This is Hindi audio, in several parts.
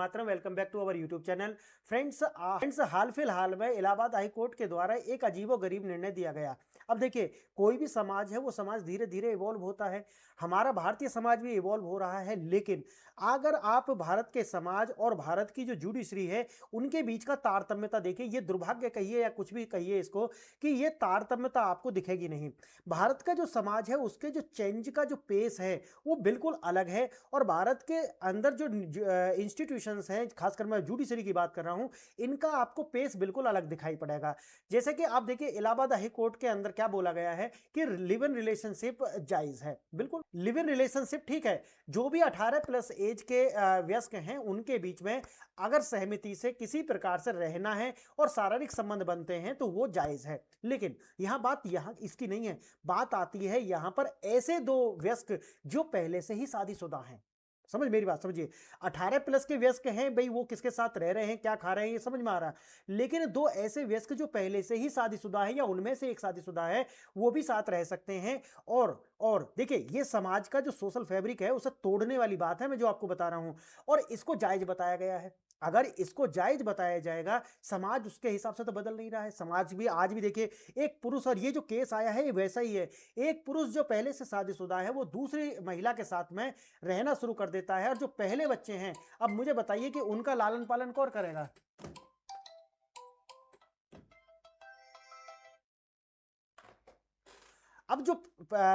Mataram welcome back to our YouTube channel. Friends हाल फिलहाल में इलाहाबाद हाई कोर्ट के द्वारा एक अजीबोगरीब निर्णय दिया गया। अब देखिए, कोई भी समाज है वो समाज धीरे धीरे इवॉल्व होता है। हमारा भारतीय समाज भी इवॉल्व हो रहा है, लेकिन अगर आप भारत के समाज और भारत की जो जुडिशरी है उनके बीच का तारतम्यता देखिए, ये दुर्भाग्य कहिए या कुछ भी कहिए इसको, कि ये तारतम्यता आपको दिखेगी नहीं। भारत का जो समाज है उसके जो चेंज का जो पेस है वो बिल्कुल अलग है। और भारत के अंदर जो इंस्टीट्यूशंस हैं, खासकर मैं जुडिशरी की बात कर रहा हूं, इनका आपको पेस बिल्कुल अलग दिखाई पड़ेगा। जैसे कि आप देखिए, इलाहाबाद हाई कोर्ट के अंदर क्या बोला गया है कि लिव इन रिलेशनशिप जायज है। बिल्कुल लिव इन रिलेशनशिप ठीक है, जो भी 18 प्लस एज के वयस्क हैं उनके बीच में अगर सहमति से किसी प्रकार से रहना है और शारीरिक संबंध बनते हैं तो वो जायज है। लेकिन यहां बात यहां इसकी नहीं है, बात आती है यहां पर ऐसे दो वयस्क जो पहले से ही शादीशुदा हैं। समझ मेरी बात समझिए, 18 प्लस के वयस्क हैं भाई, वो किसके साथ रह रहे हैं, क्या खा रहे हैं, ये समझ में आ रहा है। लेकिन दो ऐसे वयस्क जो पहले से ही शादीशुदा है या उनमें से एक शादीशुदा है, वो भी साथ रह सकते हैं। और देखिए, ये समाज का जो सोशल फैब्रिक है उसे तोड़ने वाली बात है, मैं जो आपको बता रहा हूं। और इसको जायज बताया गया है। अगर इसको जायज बताया जाएगा, समाज उसके हिसाब से तो बदल नहीं रहा है। समाज भी आज भी देखिए, एक पुरुष, और ये जो केस आया है ये वैसा ही है। एक पुरुष जो पहले से शादीशुदा है वो दूसरी महिला के साथ में रहना शुरू कर देता है, और जो पहले बच्चे हैं, अब मुझे बताइए कि उनका लालन पालन कौन करेगा। अब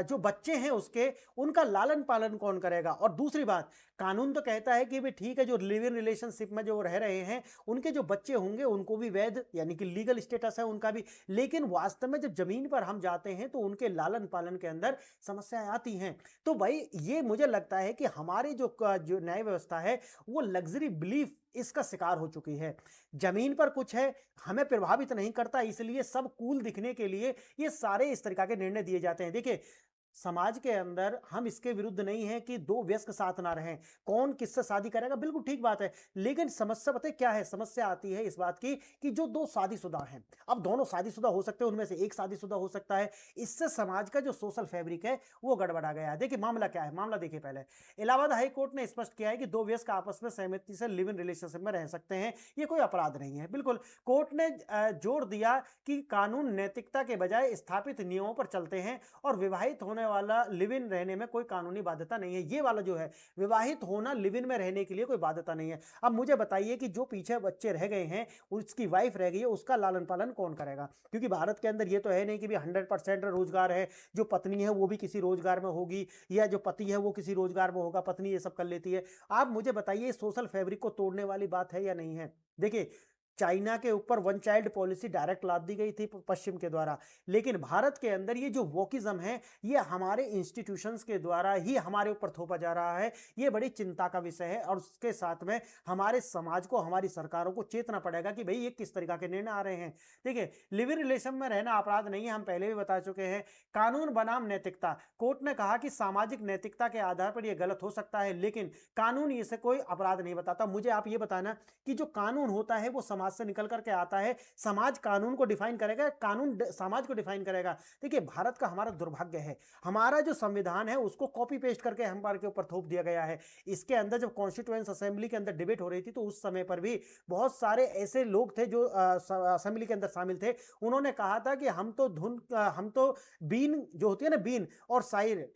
जो बच्चे हैं उसके, उनका लालन पालन कौन करेगा। और दूसरी बात, कानून तो कहता है कि भाई ठीक है, जो लिव इन रिलेशनशिप में जो रह रहे हैं उनके जो बच्चे होंगे उनको भी वैध यानी कि लीगल स्टेटस है उनका भी। लेकिन वास्तव में जब जमीन पर हम जाते हैं तो उनके लालन पालन के अंदर समस्याएं आती हैं। तो भाई ये मुझे लगता है कि हमारी जो न्याय व्यवस्था है वो लग्जरी बिलीफ इसका शिकार हो चुकी है। जमीन पर कुछ है, हमें प्रभावित नहीं करता, इसलिए सब कूल दिखने के लिए ये सारे इस तरह के निर्णय दिए जाते हैं। देखिए, समाज के अंदर हम इसके विरुद्ध नहीं है कि दो वयस्क साथ ना रहें, कौन किससे शादी करेगा, बिल्कुल ठीक बात है। लेकिन समस्या पता है क्या है, समस्या आती है इस बात की कि जो दो शादीशुदा हैं, अब दोनों शादीशुदा हो सकते हैं, उनमें से एक शादीशुदा हो सकता है। इससे समाज का जो सोशल फैब्रिक है वो गड़बड़ा गया है। देखिए मामला क्या है, मामला देखिए पहले। इलाहाबाद हाई कोर्ट ने स्पष्ट किया है कि दो वयस्क आपस में सहमति से लिव इन रिलेशनशिप में रह सकते हैं, ये कोई अपराध नहीं है। बिल्कुल, कोर्ट ने जोर दिया कि कानून नैतिकता के बजाय स्थापित नियमों पर चलते हैं और विवाहित होने वाला लिव इन रहने में कोई कानूनी बाध्यता नहीं है। ये वाला जो है, विवाहित होना लिव इन में रहने के लिए कोई बाध्यता नहीं है। अब मुझे बताइए कि जो पीछे बच्चे रह गए हैं, उसकी वाइफ रह गई है, उसका लालन पालन कौन करेगा। क्योंकि भारत के अंदर ये तो है नहीं कि भी 100% रोजगार है, जो पत्नी है वो भी किसी रोजगार में होगी, या जो पति है वो किसी रोजगार में होगा, पत्नी ये सब कर लेती है। आप मुझे बताइए, सोशल फैब्रिक को तोड़ने वाली बात है या नहीं है। देखिए, चाइना के ऊपर वन चाइल्ड पॉलिसी डायरेक्ट लाद दी गई थी पश्चिम के द्वारा, लेकिन भारत के अंदर ये जो वोकिज्म है ये हमारे इंस्टीट्यूशंस के द्वारा ही हमारे ऊपर थोपा जा रहा है। ये बड़ी चिंता का विषय है, और उसके साथ में हमारे समाज को, हमारी सरकारों को चेतना पड़ेगा कि भाई ये किस तरीके के निर्णय आ रहे हैं। देखिए, लिव इन रिलेशन में रहना अपराध नहीं है, हम पहले भी बता चुके हैं। कानून बनाम नैतिकता, कोर्ट ने कहा कि सामाजिक नैतिकता के आधार पर यह गलत हो सकता है, लेकिन कानून इसे कोई अपराध नहीं बताता। मुझे आप ये बताना कि जो कानून होता है वो समाज से निकल करके आता है, समाज कानून को डिफाइन करेगा, कानून समाज को डिफाइन करेगा। देखिए, भारत का हमारा दुर्भाग्य है, हमारा जो संविधान है उसको कॉपी पेस्ट करके हमारे के ऊपर थोप दिया गया है। इसके अंदर जब कॉन्स्टिट्यूएंट असेंबली के अंदर डिबेट हो रही थी तो उस समय पर भी बहुत सारे ऐसे लोग थे जो असेंबली के अंदर शामिल थे। उन्होंने कहा था कि हम तो बीन जो होती है ना, बीन और शायर,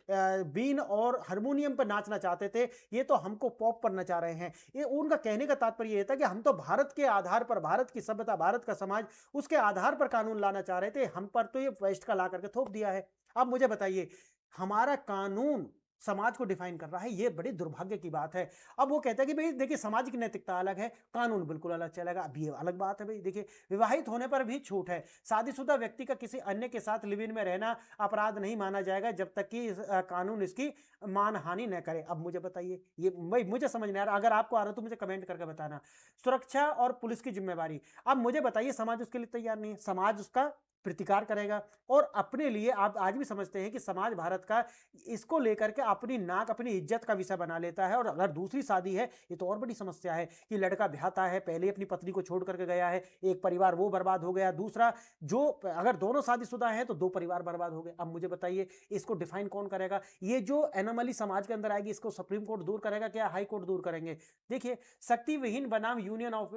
बीन और हारमोनियम पर नाचना चाहते थे, ये तो हमको पॉप पर नचा रहे हैं। ये उनका कहने का तात्पर्य ये था कि हम तो भारत के आधार पर, भारत की सभ्यता, भारत का समाज, उसके आधार पर कानून लाना चाह रहे थे, हम पर तो ये वेस्ट का ला करके थोप दिया है। अब मुझे बताइए, हमारा कानून समाज को डिफाइन कर रहा है, ये बड़ी दुर्भाग्य की बात है। अब वो कहता है कि भाई देखिए, सामाजिक नैतिकता अलग है, कानून बिल्कुल अलग चलेगा। अब ये अलग बात है भाई। देखिए, विवाहित होने पर भी छूट है, शादीशुदा व्यक्ति का किसी अन्य के साथ लिव इन में रहना अपराध नहीं माना जाएगा जब तक कि कानून इसकी मानहानि न करे। अब मुझे बताइए, ये भाई मुझे समझ नहीं आ रहा, अगर आपको आ रहा तो मुझे कमेंट करके बताना। सुरक्षा और पुलिस की जिम्मेवारी, अब मुझे बताइए, समाज उसके लिए तैयार नहीं है, समाज उसका प्रतिकार करेगा और अपने लिए आप आज भी समझते हैं कि समाज भारत का इसको लेकर के अपनी नाक, अपनी इज्जत का विषय बना लेता है। और अगर दूसरी शादी है, ये तो और बड़ी समस्या है कि लड़का ब्याहता है, पहले ही अपनी पत्नी को छोड़ करके गया है, एक परिवार वो बर्बाद हो गया, दूसरा जो अगर दोनों शादीशुदा हैं तो दो परिवार बर्बाद हो गए। अब मुझे बताइए इसको डिफाइन कौन करेगा? ये जो एनोमली समाज के अंदर आएगी, इसको सुप्रीम कोर्ट दूर करेगा क्या हाई कोर्ट दूर करेंगे? देखिए, शक्ति विहीन बनाम यूनियन ऑफ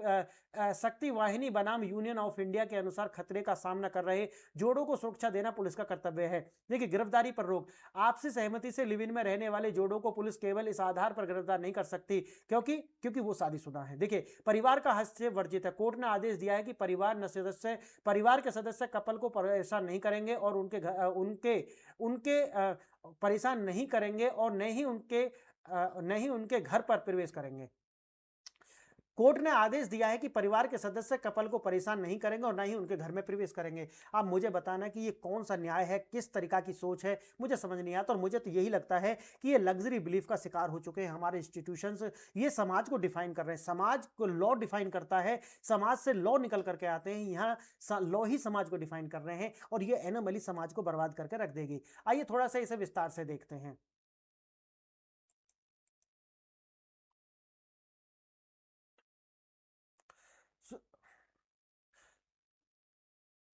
शक्ति वाहिनी बनाम यूनियन ऑफ इंडिया के अनुसार खतरे का सामना कर रहे जोड़ों को सुरक्षा देना पुलिस का कर्तव्य है। देखिए, गिरफ्तारी पर रोक। आपसी सहमति से लिव इन में रहने वाले जोड़ों को पुलिस केवल इस आधार पर गिरफ्तार नहीं कर सकती क्योंकि वो शादीशुदा है। देखिए, परिवार का हस्तक्षेप वर्जित है। कोर्ट ने आदेश दिया है कि परिवार के सदस्य कपल को परेशान नहीं करेंगे और उनके परेशान नहीं करेंगे और न ही उनके घर पर प्रवेश करेंगे। कोर्ट ने आदेश दिया है कि परिवार के सदस्य कपल को परेशान नहीं करेंगे और ना ही उनके घर में प्रवेश करेंगे। अब मुझे बताना कि ये कौन सा न्याय है, किस तरीका की सोच है, मुझे समझ नहीं आता। और मुझे तो यही लगता है कि ये लग्जरी बिलीफ का शिकार हो चुके हैं हमारे इंस्टीट्यूशंस। ये समाज को डिफाइन कर रहे हैं, समाज को लॉ डिफाइन करता है, समाज से लॉ निकल करके आते हैं, यहाँ लॉ ही समाज को डिफाइन कर रहे हैं और ये एनोमली समाज को बर्बाद करके रख देगी। आइए थोड़ा सा इसे विस्तार से देखते हैं।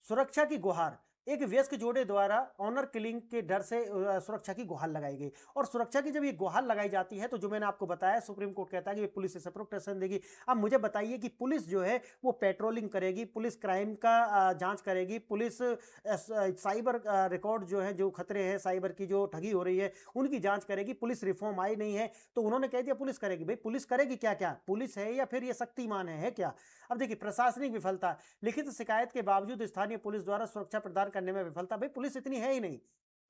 सुरक्षा की गुहार। एक वयस्क जोड़े द्वारा ऑनर किलिंग के डर से सुरक्षा की गुहार लगाई गई। और सुरक्षा की जब ये गुहार लगाई जाती है तो जो मैंने आपको बताया, सुप्रीम कोर्ट कहता है कि पुलिस इसे प्रोटेक्शन देगी। अब मुझे बताइए कि पुलिस जो है वो पेट्रोलिंग करेगी, पुलिस क्राइम का जांच करेगी, पुलिस साइबर रिकॉर्ड जो है, जो खतरे हैं साइबर की, जो ठगी हो रही है उनकी जांच करेगी। पुलिस रिफॉर्म आई नहीं है तो उन्होंने कह दिया पुलिस करेगी। भाई पुलिस करेगी क्या? क्या पुलिस है या फिर ये शक्तिमान है क्या? अब देखिए, प्रशासनिक विफलता। लिखित शिकायत के बावजूद स्थानीय पुलिस द्वारा सुरक्षा प्रदान करने में विफलता। भाई पुलिस इतनी है ही नहीं,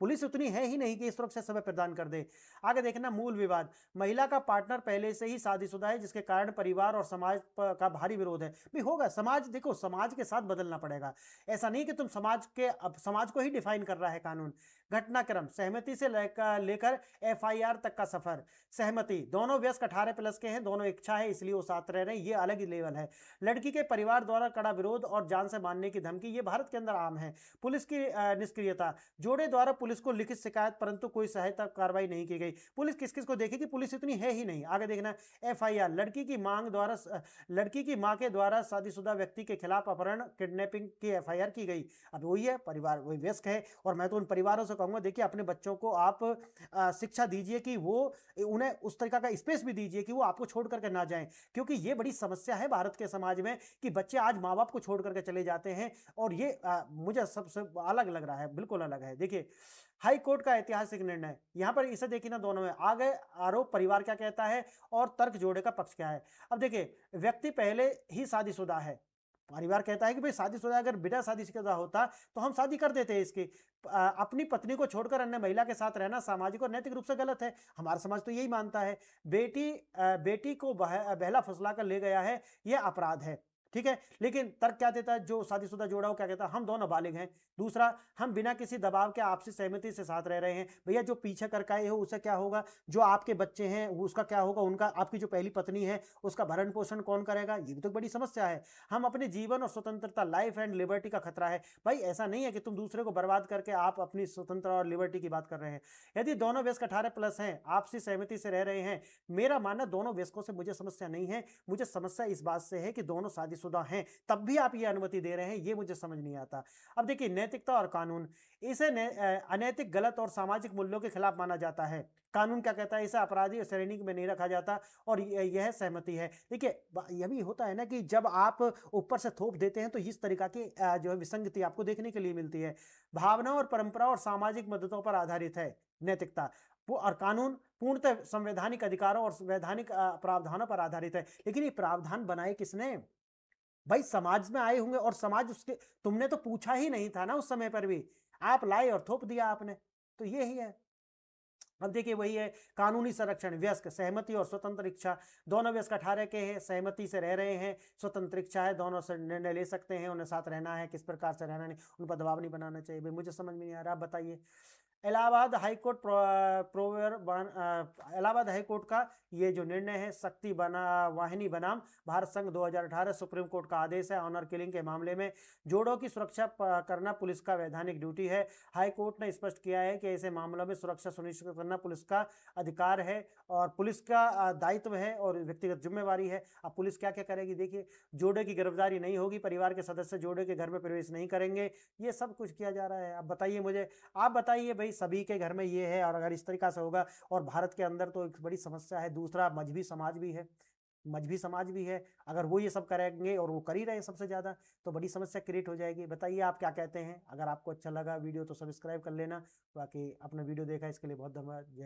पुलिस उतनी है ही नहीं कि सुरक्षा समय प्रदान कर दे। आगे देखना, मूल विवाद। महिला का पार्टनर पहले से ही शादीशुदा है जिसके कारण परिवार और समाज का भारी विरोध है। भी होगा, समाज देखो, समाज के साथ बदलना पड़ेगा। ऐसा नहीं कि तुम अब समाज को ही डिफाइन कर रहा है कानून। घटनाक्रम। सहमति से लेकर एफआईआर तक का सफर। सहमति, दोनों वयस्क 18+ के हैं, दोनों इच्छा है इसलिए वो साथ रह रहे हैं, ये अलग ही लेवल है। लड़की के परिवार द्वारा कड़ा विरोध और जान से मारने की धमकी, ये भारत के अंदर आम है। पुलिस की निष्क्रियता। जोड़े द्वारा पुलिस को लिखित शिकायत परंतु कोई सहायता कार्रवाई नहीं की गई। पुलिस किस किस को देखेगी? पुलिस इतनी है ही नहीं। आगे देखना, एफआईआर। लड़की की मां के द्वारा शादीशुदा व्यक्ति के खिलाफ अपहरण किडनैपिंग की एफआईआर की गई। अब वही है, परिवार वही वयस्क है और मैं तो उन परिवारों से कहूंगा, देखिए अपने बच्चों को आप शिक्षा दीजिए कि वो, उन्हें उस तरीका का स्पेस भी दीजिए कि वो आपको छोड़ करके ना जाएं, क्योंकि ये बड़ी समस्या है भारत के समाज में कि बच्चे आज माँ बाप को छोड़ करके चले जाते हैं और ये मुझे सबसे अलग लग रहा है, बिल्कुल अलग है। देखिए, हाई कोर्ट का ऐतिहासिक निर्णय। यहां पर इसे देखिए ना, दोनों में आ गए आरोप, परिवार क्या कहता है और तर्क जोड़े का पक्ष क्या है। अब देखिए, व्यक्ति पहले ही शादीशुदा है, परिवार कहता है कि भाई शादीशुदा, अगर बिना शादीशुदा होता तो हम शादी कर देते हैं इसकी। अपनी पत्नी को छोड़कर अन्य महिला के साथ रहना सामाजिक और नैतिक रूप से गलत है, हमारा समाज तो यही मानता है। बेटी को बहला फुसला कर ले गया है, यह अपराध है, ठीक है। लेकिन तर्क क्या देता है जो शादीशुदा जोड़ा हो, क्या कहता है? हम दोनों बालिग हैं। दूसरा, हम बिना किसी दबाव के आपसी सहमति से साथ रह रहे हैं। भैया जो पीछे करके आए हो उससे क्या होगा? जो आपके बच्चे हैं उसका क्या होगा? उनका, आपकी जो पहली पत्नी है उसका भरण पोषण कौन करेगा? ये भी तो बड़ी समस्या है। हम अपने जीवन और स्वतंत्रता, लाइफ एंड लिबर्टी का खतरा है। भाई ऐसा नहीं है कि तुम दूसरे को बर्बाद करके आप अपनी स्वतंत्रता और लिबर्टी की बात कर रहे हैं। यदि दोनों वयस्क 18+ हैं, आपसी सहमति से रह रहे हैं, मेरा मानना दोनों वयस्कों से मुझे समस्या नहीं है। मुझे समस्या इस बात से है कि दोनों शादीशुदा हैं तब भी आप ये अनुमति दे रहे हैं, ये मुझे समझ नहीं आता। अब देखिए, नैतिकता और कानून। इसे अनैतिक, गलत और सामाजिक मूल्यों के खिलाफ माना जाता है। कानून क्या कहता है? इसे अपराधी श्रेणी में नहीं रखा जाता और यह सहमति है। देखिए, यह भी होता है ना कि जब आप ऊपर से थोप देते हैं तो इस तरीका की जो है विसंगति आपको देखने के लिए मिलती है। भावना और परंपरा और सामाजिक मददों पर आधारित है नैतिकता, वो और कानून पूर्णतः संवैधानिक अधिकारों और संवैधानिक प्रावधानों पर आधारित है। लेकिन ये प्रावधान बनाए किसने? भाई समाज में आए होंगे और समाज उसके, तुमने तो पूछा ही नहीं था ना उस समय पर भी, आप लाए और थोप दिया आपने, तो ये ही है। अब देखिए, वही है कानूनी संरक्षण। व्यस्क, सहमति और स्वतंत्र इच्छा। दोनों व्यस्क 18 के हैं, सहमति से रह रहे हैं, स्वतंत्र इच्छा है, दोनों से निर्णय ले सकते हैं उन्हें साथ रहना है, किस प्रकार से रहना नहीं, उन पर दबाव नहीं बनाना चाहिए। भाई मुझे समझ में नहीं आ रहा, आप बताइए। इलाहाबाद हाईकोर्ट इलाहाबाद हाईकोर्ट का ये जो निर्णय है, शक्ति बना वाहिनी बनाम भारत संघ 2018 सुप्रीम कोर्ट का आदेश है। ऑनर किलिंग के मामले में जोड़ों की सुरक्षा करना पुलिस का वैधानिक ड्यूटी है। हाई कोर्ट ने स्पष्ट किया है कि ऐसे मामलों में सुरक्षा सुनिश्चित करना पुलिस का अधिकार है और पुलिस का दायित्व है और व्यक्तिगत जिम्मेवारी है। अब पुलिस क्या क्या करेगी, देखिए, जोड़े की गिरफ्तारी नहीं होगी, परिवार के सदस्य जोड़े के घर में प्रवेश नहीं करेंगे, ये सब कुछ किया जा रहा है। अब बताइए मुझे, आप बताइए भाई, सभी के घर में ये है और अगर इस तरीका से होगा, और भारत के अंदर तो एक बड़ी समस्या है, दूसरा मजहबी समाज भी है, मजहबी समाज भी है, अगर वो ये सब करेंगे और वो कर ही रहे हैं सबसे ज़्यादा, तो बड़ी समस्या क्रिएट हो जाएगी। बताइए आप क्या कहते हैं? अगर आपको अच्छा लगा वीडियो तो सब्सक्राइब कर लेना। बाकी अपना वीडियो देखा इसके लिए बहुत धन्यवाद। जय